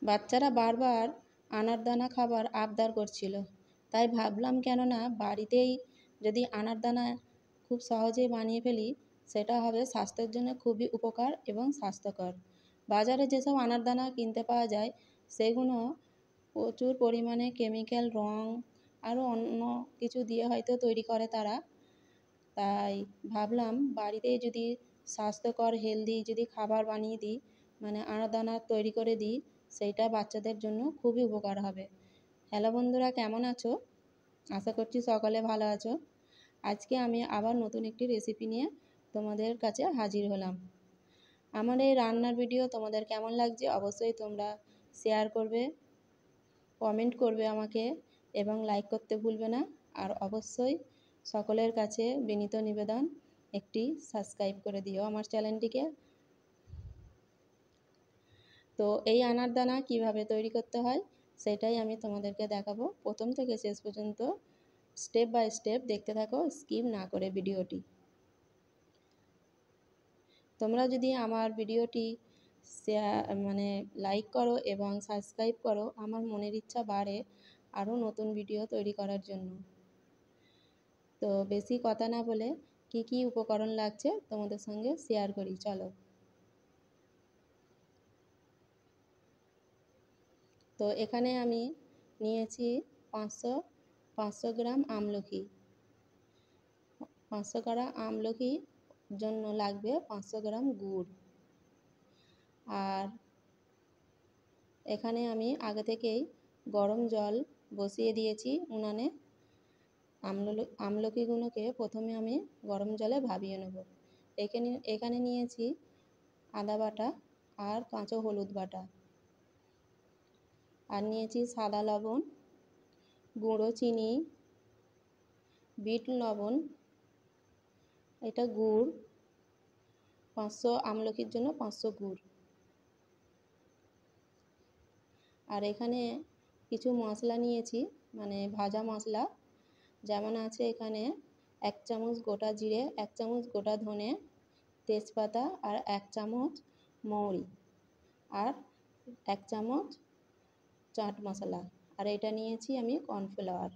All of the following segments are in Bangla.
বাচ্চারা বারবার আনারদানা খাবার আবদার করছিল, তাই ভাবলাম কেননা বাড়িতেই যদি আনারদানা খুব সহজেই বানিয়ে ফেলি, সেটা হবে স্বাস্থ্যের জন্য খুবই উপকার এবং স্বাস্থ্যকর। বাজারে যেসব আনারদানা কিনতে পাওয়া যায় সেগুলো প্রচুর পরিমাণে কেমিক্যাল, রং আরও অন্য কিছু দিয়ে হয়তো তৈরি করে তারা। তাই ভাবলাম বাড়িতেই যদি স্বাস্থ্যকর হেলদি যদি খাবার বানিয়ে দিই, মানে আনারদানা তৈরি করে দিই, সেইটা বাচ্চাদের জন্য খুবই উপকার হবে। হ্যালো বন্ধুরা, কেমন আছো? আশা করছি সকলে ভালো আছো। আজকে আমি আবার নতুন একটি রেসিপি নিয়ে তোমাদের কাছে হাজির হলাম। আমার এই রান্নার ভিডিও তোমাদের কেমন লাগছে অবশ্যই তোমরা শেয়ার করবে, কমেন্ট করবে আমাকে এবং লাইক করতে ভুলবে না। আর অবশ্যই সকলের কাছে বিনীত নিবেদন, একটি সাবস্ক্রাইব করে দিও আমার চ্যানেলটিকে। তো এই আনারদানা কিভাবে তৈরি করতে হয় সেটাই আমি তোমাদেরকে দেখাবো। প্রথম থেকে শেষ পর্যন্ত স্টেপ বাই স্টেপ দেখতে থাকো, স্কিপ না করে ভিডিওটি। তোমরা যদি আমার ভিডিওটি লাইক করো এবং সাবস্ক্রাইব করো, আমার মনের ইচ্ছা বাড়ে আরও নতুন ভিডিও তৈরি করার জন্য। তো বেশি কথা না বলে কি কি উপকরণ লাগছে তোমাদের সঙ্গে শেয়ার করি, চলো। তো এখানে আমি নিয়েছি 500 গ্রাম আমলকি। 500 গ্রাম আমলকির জন্য লাগবে 500 গ্রাম গুড়। আর এখানে আমি আগে থেকেই গরম জল বসিয়ে দিয়েছি উনানে। আমলকিগুলোকে প্রথমে আমি গরম জলে ভাপিয়ে নেব। এখানে নিয়েছি আদা বাটা আর কাঁচা হলুদ বাটা, আর নিয়েছি সাদা লবণ, গুঁড়ো চিনি, বিট লবণ, এটা গুড়, 500 আমলকির জন্য 500 গুড়। আর এখানে কিছু মশলা নিয়েছি, মানে ভাজা মশলা, যেমন আছে এখানে 1 চামচ গোটা জিরে, 1 চামচ গোটা ধনে, তেজপাতা, আর 1 চামচ মৌরি, আর 1 চামচ চাট মশলা। আর এটা নিয়েছি আমি কর্নফ্লাওয়ার।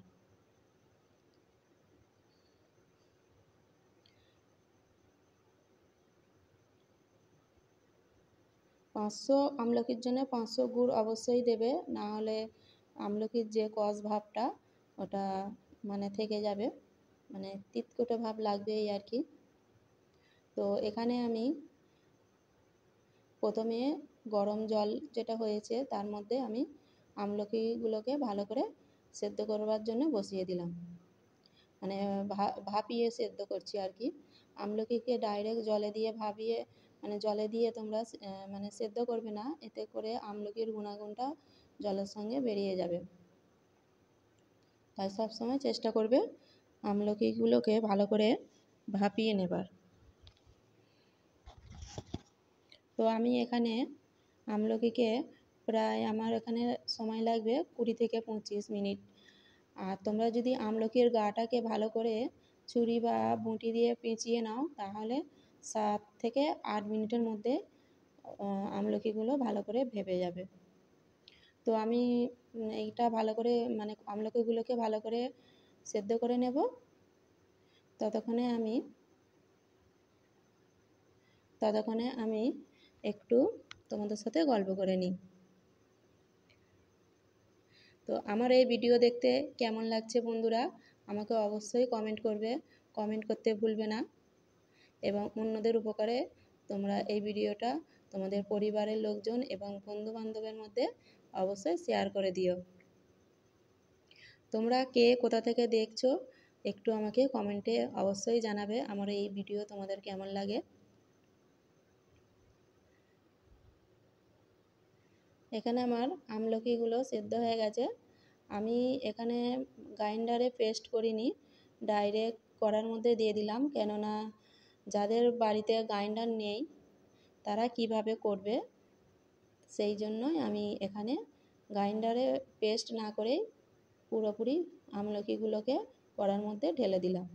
500 আমলকির জন্য 500 গুড় অবশ্যই দেবে, না হলে আমলকির যে কষ ভাবটা ওটা মানে থেকে যাবে, মানে তিতকুটে ভাব লাগবে এই আর কি। তো এখানে আমি প্রথমে গরম জল যেটা হয়েছে তার মধ্যে আমি আমলকিগুলোকে ভালো করে সেদ্ধ করবার জন্য বসিয়ে দিলাম, মানে ভাপিয়ে সেদ্ধ করছি আর কি। আমলকিকে ডাইরেক্ট জলে দিয়ে ভাপিয়ে, মানে জলে দিয়ে তোমরা মানে সেদ্ধ করবে না, এতে করে আমলকির গুণাগুণটা জলের সঙ্গে বেরিয়ে যাবে। তাই সবসময় চেষ্টা করবে আমলকিগুলোকে ভালো করে ভাপিয়ে নেবার। তো আমি এখানে আমলকিকে প্রায় আমার এখানে সময় লাগবে 20 থেকে 25 মিনিট। আর তোমরা যদি আমলকির গাটাকে ভালো করে ছুরি বা বঁটি দিয়ে পেঁচিয়ে নাও, তাহলে 7 থেকে 8 মিনিটের মধ্যে আমলকিগুলো ভালো করে ভেপে যাবে। তো আমি এইটা ভালো করে, মানে আমলকিগুলোকে ভালো করে সেদ্ধ করে নেব। ততক্ষণে আমি একটু তোমাদের সাথে গল্প করে নিই। তো আমার এই ভিডিও দেখতে কেমন লাগছে বন্ধুরা, আমাকে অবশ্যই কমেন্ট করবে, কমেন্ট করতে ভুলবে না। এবং অন্যদের উপকারে তোমরা এই ভিডিওটা তোমাদের পরিবারের লোকজন এবং বন্ধুবান্ধবের মধ্যে অবশ্যই শেয়ার করে দিও। তোমরা কে কোথা থেকে দেখছো একটু আমাকে কমেন্টে অবশ্যই জানাবে আমার এই ভিডিও তোমাদের কেমন লাগে। এখানে আমার আমলকিগুলো সেদ্ধ হয়ে গেছে। আমি এখানে গ্রাইন্ডারে পেস্ট করিনি, ডাইরেক্ট কড়ার মধ্যে দিয়ে দিলাম, কেননা যাদের বাড়িতে গ্রাইন্ডার নেই তারা কিভাবে করবে, সেই জন্যই আমি এখানে গ্রাইন্ডারে পেস্ট না করেই পুরোপুরি আমলকিগুলোকে কড়ার মধ্যে ঢেলে দিলাম।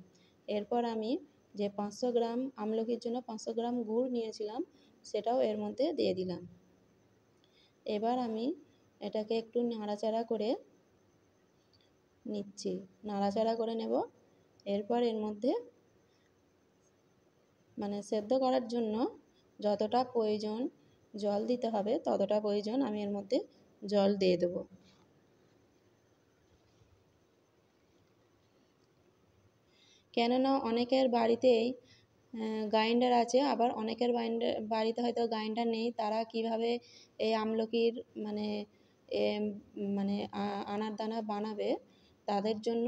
এরপর আমি যে 500 গ্রাম আমলকির জন্য 500 গ্রাম গুড় নিয়েছিলাম সেটাও এর মধ্যে দিয়ে দিলাম। এবার আমি এটাকে একটু নাড়াচাড়া করে নিচ্ছি, নাড়াচাড়া করে নেব। এরপর এর মধ্যে মানে সেদ্ধ করার জন্য যতটা প্রয়োজন জল দিতে হবে ততটা প্রয়োজন আমি এর মধ্যে জল দিয়ে দেবো। কেননা অনেকের বাড়িতেই গ্রাইন্ডার আছে, আবার অনেকের বাড়িতে হয়তো গ্রাইন্ডার নেই। তারা কিভাবে এই আমলকির মানে মানে আনারদানা বানাবে, তাদের জন্য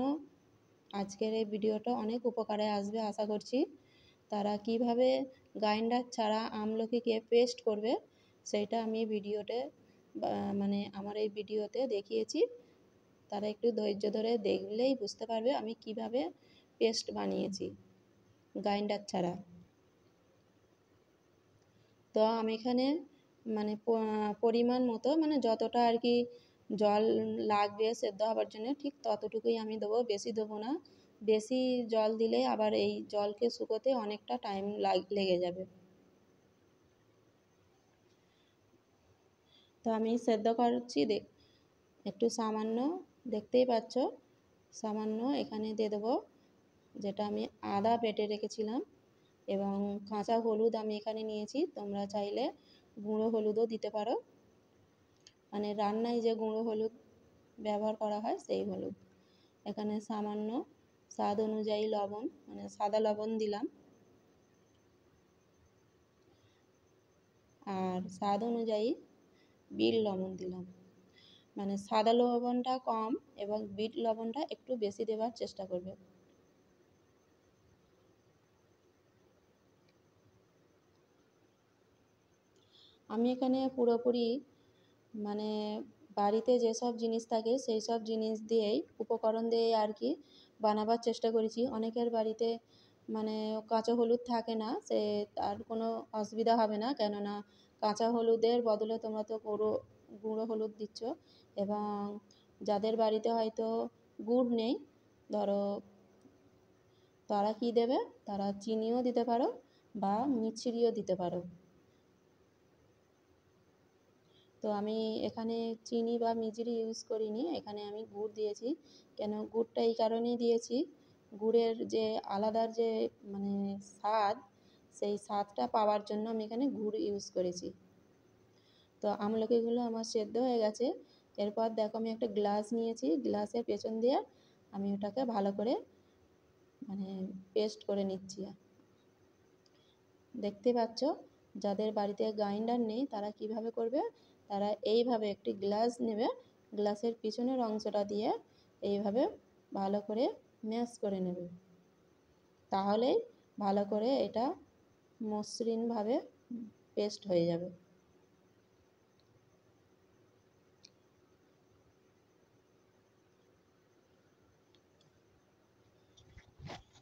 আজকের এই ভিডিওটা অনেক উপকারে আসবে আশা করছি। তারা কিভাবে গ্রাইন্ডার ছাড়া আমলকিকে পেস্ট করবে সেইটা আমি ভিডিওতে মানে আমার এই ভিডিওতে দেখিয়েছি। তারা একটু ধৈর্য ধরে দেখলেই বুঝতে পারবে আমি কিভাবে পেস্ট বানিয়েছি গ্রাইন্ডার ছাড়া। তো আমি এখানে মানে পরিমাণ মতো মানে যতটা আর কি জল লাগবে সেদ্ধ হওয়ার জন্য ঠিক ততটুকুই আমি দেবো, বেশি দেবো না। বেশি জল দিলে আবার এই জলকে শুকোতে অনেকটা টাইম লেগে যাবে। তো আমি সেদ্ধ করছি, একটু সামান্য দেখতেই পাচ্ছ, সামান্য এখানে দিয়ে দেবো যেটা আমি আদা বেটে রেখেছিলাম, এবং কাঁচা হলুদ আমি এখানে নিয়েছি। তোমরা চাইলে গুঁড়ো হলুদও দিতে পারো, মানে রান্নায় যে গুঁড়ো হলুদ ব্যবহার করা হয় সেই হলুদ। এখানে সামান্য স্বাদ অনুযায়ী লবণ মানে সাদা লবণ দিলাম, আর স্বাদ অনুযায়ী বিট লবণ দিলাম। মানে সাদা লবণটা কম এবং বিট লবণটা একটু বেশি দেওয়ার চেষ্টা করবে। আমি এখানে পুরোপুরি মানে বাড়িতে যেসব জিনিস থাকে সেই সব জিনিস দিয়েই উপকরণ দিয়েই আর কি বানাবার চেষ্টা করেছি। অনেকের বাড়িতে মানে কাঁচা হলুদ থাকে না, সে তার কোনো অসুবিধা হবে না, কেননা কাঁচা হলুদের বদলে তোমরা তো গুঁড়ো হলুদ দিচ্ছ। এবং যাদের বাড়িতে হয়তো গুড় নেই, ধরো তারা কি দেবে, তারা চিনিও দিতে পারো বা মিছরিও দিতে পারো। তো আমি এখানে চিনি বা মিছরি ইউজ করিনি, এখানে আমি গুড় দিয়েছি। কেন গুড়টা এই কারণেই দিয়েছি, গুড়ের যে আলাদা যে মানে স্বাদ, সেই স্বাদটা পাওয়ার জন্য আমি এখানে গুড় ইউজ করেছি। তো আমলকিগুলো আমার সেদ্ধ হয়ে গেছে। এরপর দেখো আমি একটা গ্লাস নিয়েছি, গ্লাসের পেছন দিয়ে আমি ওটাকে ভালো করে মানে পেস্ট করে নিচ্ছি। দেখতে পাচ্ছ, যাদের বাড়িতে গ্রাইন্ডার নেই তারা কিভাবে করবে, তারা এইভাবে একটি গ্লাস নেবে, গ্লাসের পিছনের অংশটা দিয়ে এইভাবে ভালো করে ম্যাশ করে নেবে, তাহলেই ভালো করে এটা মসৃণভাবে পেস্ট হয়ে যাবে।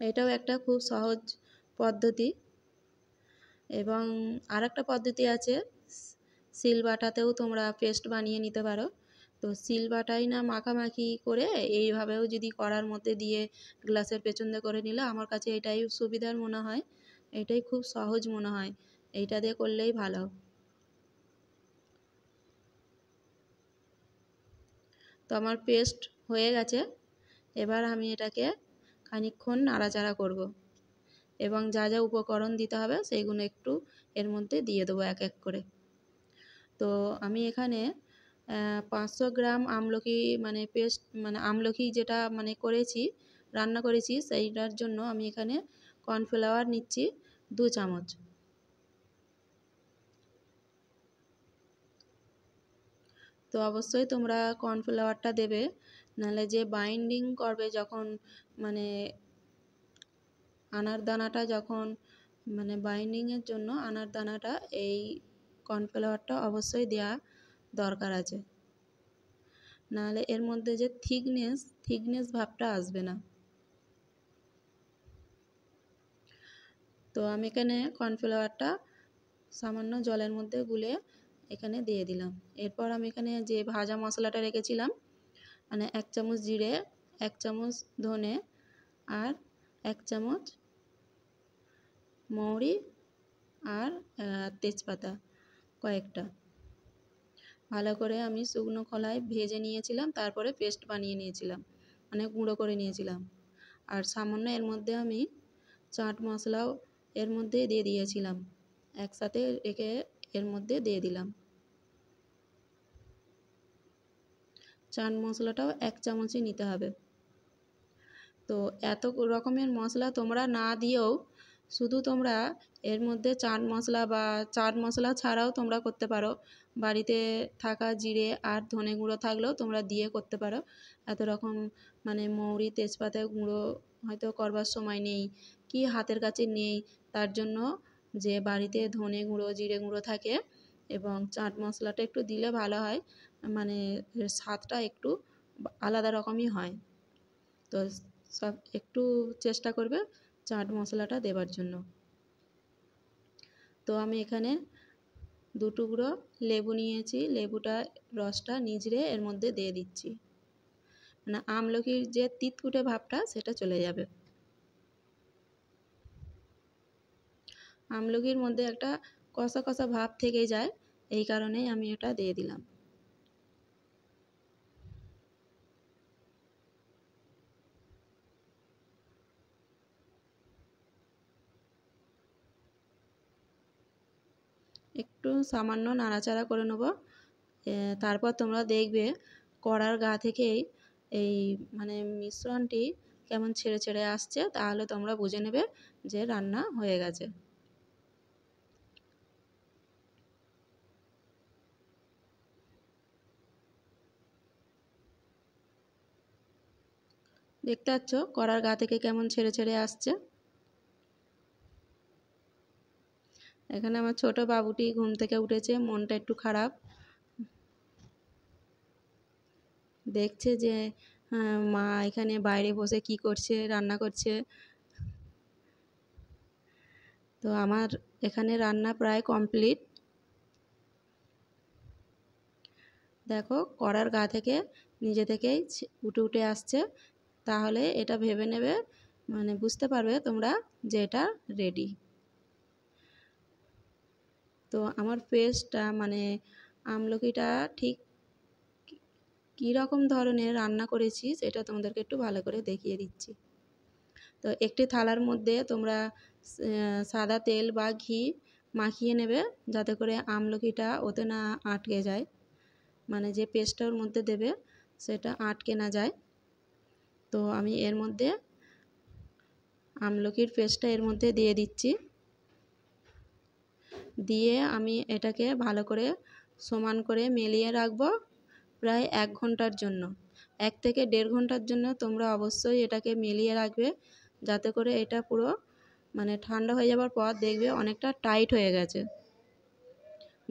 এটাও একটা খুব সহজ পদ্ধতি। এবং আরেকটা পদ্ধতি আছে, শিলবাটাতেও তোমরা পেস্ট বানিয়ে নিতে পারো। তো শিলবাটাই না মাখামাখি করে এইভাবেও যদি কড়ার মধ্যে দিয়ে গ্লাসের পেছন দিয়ে করে নিলে আমার কাছে এটাই সুবিধার মনে হয়, এটাই খুব সহজ মনে হয়, এইটা দিয়ে করলেই ভালো। তো আমার পেস্ট হয়ে গেছে, এবার আমি এটাকে খানিকক্ষণ নাড়াচাড়া করব এবং যা যা উপকরণ দিতে হবে সেইগুলো একটু এর মধ্যে দিয়ে দেবো এক এক করে। তো আমি এখানে 500 গ্রাম আমলকি মানে পেস্ট মানে আমলকি যেটা মানে করেছি রান্না করেছি সেইটার জন্য আমি এখানে কর্নফ্লাওয়ার নিচ্ছি 2 চামচ। তো অবশ্যই তোমরা কর্নফ্লাওয়ারটা দেবে, নাহলে যে বাইন্ডিং করবে যখন মানে আনারদানাটা যখন মানে বাইন্ডিংয়ের জন্য আনারদানাটা এই কর্নফ্লাওয়ারটা অবশ্যই দেওয়া দরকার আছে, নাহলে এর মধ্যে যে থিকনেস ভাবটা আসবে না। তো আমি এখানে কর্নফ্লাওয়ারটা সামান্য জলের মধ্যে গুলে এখানে দিয়ে দিলাম। এরপর আমি এখানে যে ভাজা মশলাটা রেখেছিলাম মানে 1 চামচ জিরে, 1 চামচ ধনে আর 1 চামচ মৌরি আর তেজপাতা কয়েকটা, ভালো করে আমি শুকনো খোলায় ভেজে নিয়েছিলাম, তারপরে পেস্ট বানিয়ে নিয়েছিলাম, মানে গুঁড়ো করে নিয়েছিলাম। আর সামান্য এর মধ্যে আমি চাট মশলাও এর মধ্যে দিয়ে দিয়েছিলাম, একসাথে রেখে এর মধ্যে দিয়ে দিলাম। চাট মশলাটাও 1 চামচই নিতে হবে। তো এত রকমের মশলা তোমরা না দিয়েও শুধু তোমরা এর মধ্যে চাট মশলা বা চাট মশলা ছাড়াও তোমরা করতে পারো। বাড়িতে থাকা জিরে আর ধনে গুঁড়ো থাকলেও তোমরা দিয়ে করতে পারো। এত রকম মানে মৌরি তেজপাতা গুঁড়ো হয়তো করবার সময় নেই কি হাতের কাছে নেই, তার জন্য যে বাড়িতে ধনে গুঁড়ো জিরে গুঁড়ো থাকে এবং চাট মশলাটা একটু দিলে ভালো হয়, মানে স্বাদটা একটু আলাদা রকমই হয়। তো সব একটু চেষ্টা করবে চাট মশলাটা দেবার জন্য। তো আমি এখানে 2 টুকরো লেবু নিয়েছি, লেবুটা রসটা নিচড়ে এর মধ্যে দিয়ে দিচ্ছি, মানে আমলকির যে তিতকুটে ভাবটা সেটা চলে যাবে। আমলকির মধ্যে একটা কষা কষা ভাব থেকে যায়, এই কারণেই আমি এটা দিয়ে দিলাম। একটু সামান্য নাড়াচাড়া করে নেব। তারপর তোমরা দেখবে কড়ার গা থেকেই এই মানে মিশ্রণটি কেমন ছেড়ে ছেড়ে আসছে, তাহলে তোমরা বুঝে নেবে যে রান্না হয়ে গেছে। দেখতে পাচ্ছ কড়ার গা থেকে কেমন ছেড়ে ছেড়ে আসছে। এখানে আমার ছোট বাবুটি ঘুম থেকে উঠেছে, মনটা একটু খারাপ, দেখছে যে মা এখানে বাইরে বসে কি করছে, রান্না করছে। তো আমার এখানে রান্না প্রায় কমপ্লিট। দেখো কড়ার গা থেকে নিজে থেকেই উঠে উঠে আসছে, তাহলে এটা ভেবে নেবে, মানে বুঝতে পারবে তোমরা যে এটা রেডি। তো আমার পেস্টটা মানে আমলকিটা ঠিক কী রকম ধরনের রান্না করেছি সেটা তোমাদেরকে একটু ভালো করে দেখিয়ে দিচ্ছি। তো একটি থালার মধ্যে তোমরা সাদা তেল বা ঘি মাখিয়ে নেবে, যাতে করে আমলকিটা ওতে না আটকে যায়, মানে যে পেস্টটা ওর মধ্যে দেবে সেটা আটকে না যায়। তো আমি এর মধ্যে আমলকির পেস্টটা এর মধ্যে দিয়ে দিচ্ছি, দিয়ে আমি এটাকে ভালো করে সমান করে মিলিয়ে রাখবো প্রায় 1 ঘন্টার জন্য। 1 থেকে 1.5 ঘন্টার জন্য তোমরা অবশ্যই এটাকে মিলিয়ে রাখবে, যাতে করে এটা পুরো মানে ঠান্ডা হয়ে যাবার পর দেখবে অনেকটা টাইট হয়ে গেছে,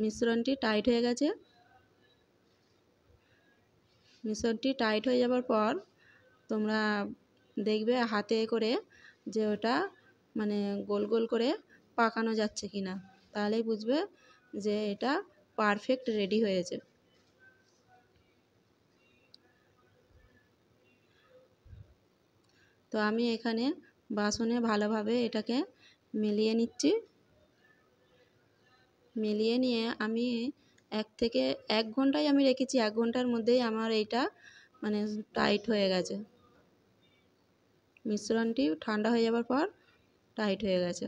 মিশ্রণটি টাইট হয়ে গেছে। মিশ্রণটি টাইট হয়ে যাবার পর তোমরা দেখবে হাতে করে যে ওটা মানে গোল গোল করে পাকানো যাচ্ছে কি না, তাহলেই বুঝবে যে এটা পারফেক্ট রেডি হয়েছে। তো আমি এখানে বাসনে ভালোভাবে এটাকে মিলিয়ে নিচ্ছি। মিলিয়ে নিয়ে আমি 1 থেকে 1 ঘন্টাই আমি রেখেছি, 1 ঘন্টার মধ্যেই আমার এইটা মানে টাইট হয়ে গেছে। মিশ্রণটি ঠান্ডা হয়ে যাবার পর টাইট হয়ে গেছে।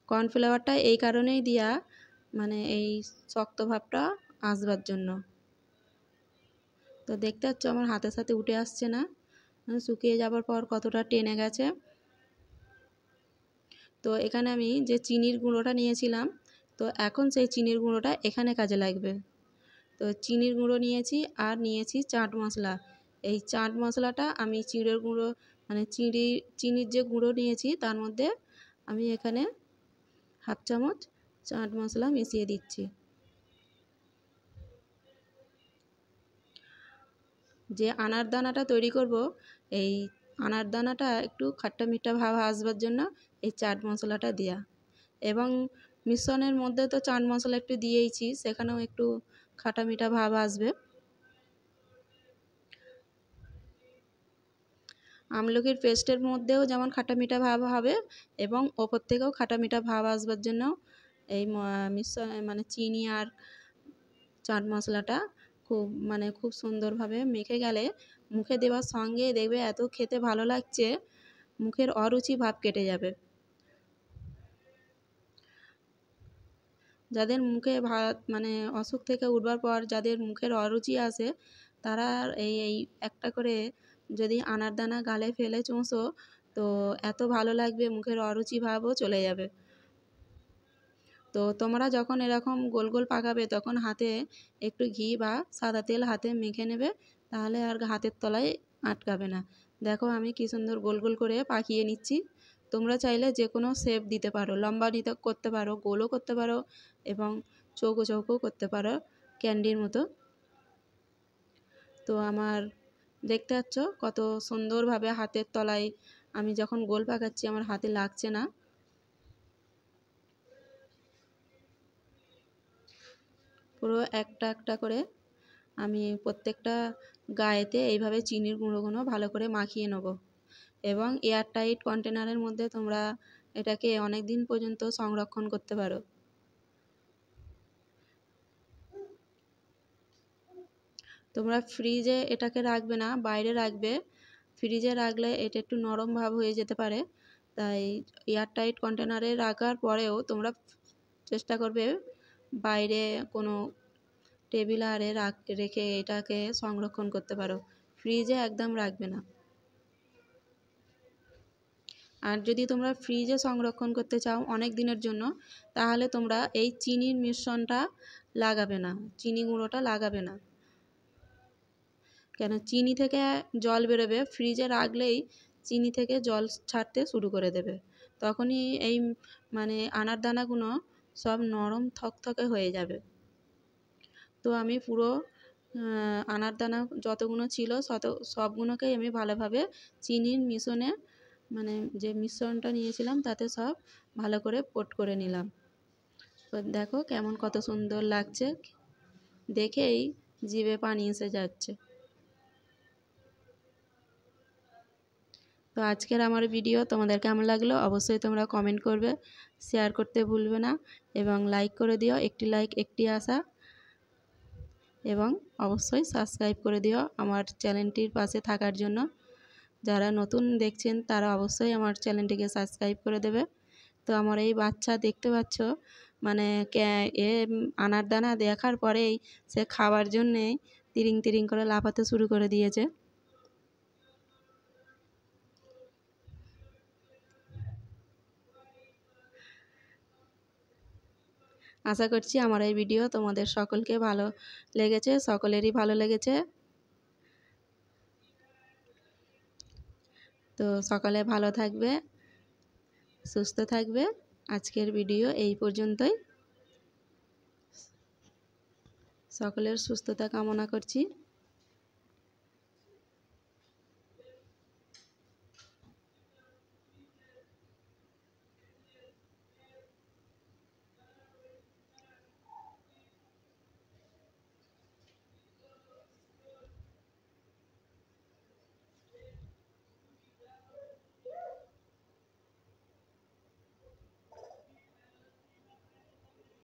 কর্নফ্লাওয়ারটা এই কারণেই দেওয়া, মানে এই শক্ত ভাবটা আসবার জন্য। তো দেখতে পাচ্ছ আমার হাতের সাথে উঠে আসছে না, শুকিয়ে যাবার পর কতটা টেনে গেছে। তো এখানে আমি যে চিনির গুঁড়োটা নিয়েছিলাম, তো এখন সেই চিনির গুঁড়োটা এখানে কাজে লাগবে। তো চিনির গুঁড়ো নিয়েছি আর নিয়েছি চাট মশলা। এই চাট মশলাটা আমি চিড়ের গুঁড়ো মানে চিনির যে গুঁড়ো নিয়েছি তার মধ্যে আমি এখানে 1/2 চামচ চাট মশলা মিশিয়ে দিচ্ছি। যে আনারদানাটা তৈরি করব, এই আনারদানাটা একটু খাট্টা মিঠা ভাব আসবার জন্য এই চাট মশলাটা দেয়া, এবং মিশ্রণের মধ্যে তো চাট মশলা একটু দিয়েইছি, সেখানেও একটু খাটা মিঠা ভাব আসবে। আমলকির পেস্টের মধ্যেও যেমন খাটা মিঠা ভাব হবে এবং ওপর থেকেও খাটা মিঠা ভাব আসবার জন্য এই মিশ্রণ মানে চিনি আর চাট মশলাটা খুব সুন্দরভাবে মেখে গেলে মুখে দেওয়ার সঙ্গেই দেখবে এত খেতে ভালো লাগছে, মুখের অরুচি ভাব কেটে যাবে। যাদের মুখে মানে অসুখ থেকে উঠবার পর যাদের মুখের অরুচি আসে, তারা এই একটা করে যদি আনারদানা গালে ফেলে চোষো, তো এত ভালো লাগবে, মুখের অরুচি ভাবও চলে যাবে। তো তোমরা যখন এরকম গোল গোল পাকাবে তখন হাতে একটু ঘি বা সাদা তেল হাতে মেখে নেবে, তাহলে আর হাতের তলায় আটকাবে না। দেখো আমি কি সুন্দর গোল গোল করে পাকিয়ে নিচ্ছি। তোমরা চাইলে যে কোনো শেপ দিতে পারো, লম্বা করতে পারো, গোলও করতে পারো এবং চৌকো চৌকো করতে পারো ক্যান্ডির মতো। তো আমার দেখতে পাচ্ছ কত সুন্দরভাবে হাতের তলায় আমি যখন গোল পাকাচ্ছি আমার হাতে লাগছে না। পুরো একটা একটা করে আমি প্রত্যেকটা গায়েতে এইভাবে চিনির গুঁড়োগুলো ভালো করে মাখিয়ে নেব এবং এয়ারটাইট কন্টেনারের মধ্যে তোমরা এটাকে অনেক দিন পর্যন্ত সংরক্ষণ করতে পারো। তোমরা ফ্রিজে এটাকে রাখবে না, বাইরে রাখবে। ফ্রিজে রাখলে এটা একটু নরম ভাব হয়ে যেতে পারে, তাই এয়ারটাইট কন্টেনারে রাখার পরেও তোমরা চেষ্টা করবে বাইরে কোনো টেবিল আরে রেখে এটাকে সংরক্ষণ করতে পারো, ফ্রিজে একদম রাখবে না। আর যদি তোমরা ফ্রিজে সংরক্ষণ করতে চাও অনেক দিনের জন্য, তাহলে তোমরা এই চিনির মিশ্রণটা লাগাবে না, চিনি গুঁড়োটা লাগাবে না। কেন চিনি থেকে জল বেরোবে, ফ্রিজে রাখলেই চিনি থেকে জল ছাড়তে শুরু করে দেবে, তখনই এই মানে আনারদানাগুলো সব নরম থকথকে হয়ে যাবে। তো আমি পুরো আনারদানা যতগুলো ছিল সবগুলোকেই আমি ভালোভাবে চিনির মিশ্রণে মানে যে মিশ্রণটা নিয়েছিলাম তাতে সব ভালো করে কোট করে নিলাম। তো দেখো কেমন কত সুন্দর লাগছে, দেখেই জিভে পানি এসে যাচ্ছে। তো আজকের আমার ভিডিও তোমাদের কেমন লাগলো অবশ্যই তোমরা কমেন্ট করবে, শেয়ার করতে ভুলবে না এবং লাইক করে দিও, একটি লাইক একটি আশা, এবং অবশ্যই সাবস্ক্রাইব করে দিও আমার চ্যানেলটির পাশে থাকার জন্য। যারা নতুন দেখছেন তারা অবশ্যই আমার চ্যানেলটিকে সাবস্ক্রাইব করে দেবে। তো আমার এই বাচ্চা দেখতে পাচ্ছ মানে আনারদানা দেখার পরেই সে খাবার জন্যে তিরিং তিরিং করে লাফাতে শুরু করে দিয়েছে। আশা করছি আমার এই ভিডিও তোমাদের সকলকে ভালো লেগেছে, সকলেরই ভালো লেগেছে। তো সকালে ভালো থাকবে, সুস্থ থাকবে। আজকের ভিডিও এই পর্যন্তই। সকলের সুস্থতা কামনা করছি।